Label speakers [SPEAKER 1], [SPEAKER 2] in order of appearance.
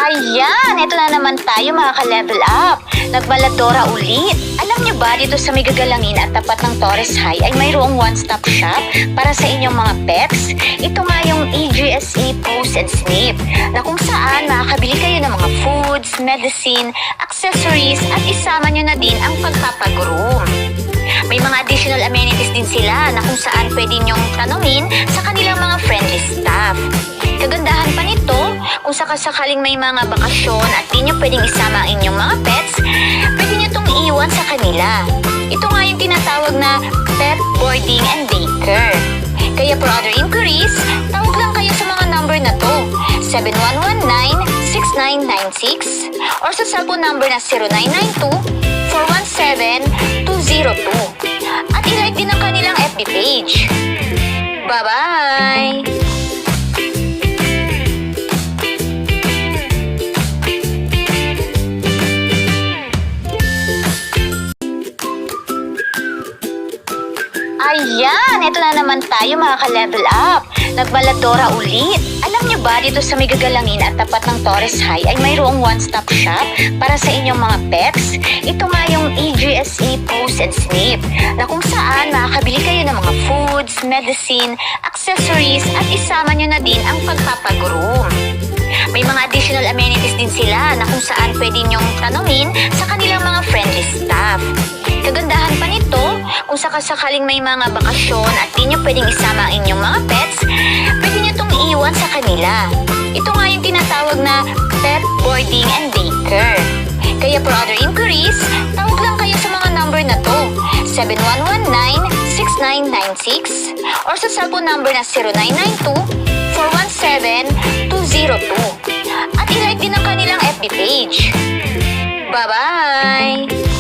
[SPEAKER 1] Ayan, ito na naman tayo mga ka-level up. Nagbaladora ulit. Alam nyo ba, dito sa Migagalangin at tapat ng Torres High ay mayroong one-stop shop para sa inyong mga pets? Ito nga yung AGSE Pose and Snip, na kung saan makakabili kayo ng mga foods, medicine, accessories at isama nyo na din ang pagpapagroom. May mga additional amenities din sila na kung saan pwede nyong tanungin sa kanilang mga friendly staff. Kagandahan pa nito, kung sakasakaling may mga bakasyon at di nyo pwedeng isama ang inyong mga pets, pwede nyo itong iiwan sa kanila. Ito nga yung tinatawag na pet boarding and daycare. Kaya for other inquiries, tawag lang kayo sa mga number na to, 7119-6996 or sa cellphone number na 0992-417-202 at ilike din ang kanilang FB page. Bye-bye! Ayan, ito na naman tayo mga ka-level up. Nagbaladora ulit. Alam nyo ba, dito sa Migagalangin at tapat ng Torres High ay mayroong one-stop shop para sa inyong mga pets? Ito nga yung AGSE Pose and Snip, na kung saan makakabili kayo ng mga foods, medicine, accessories at isama nyo na din ang pagpapagroom. May mga additional amenities din sila na kung saan pwede nyong tanungin sa kanilang mga friendly staff. Kagandahan pa nito, kung sakasakaling may mga bakasyon at di nyo pwedeng isama ang inyong mga pets, pwede nyo itong iiwan sa kanila. Ito nga yung tinatawag na pet boarding and daycare. Kaya for other inquiries, tawag lang kayo sa mga number na to, 7119-6996 or sa cellphone number na 0992-417-202 at ilike din ang kanilang FB page. Bye-bye!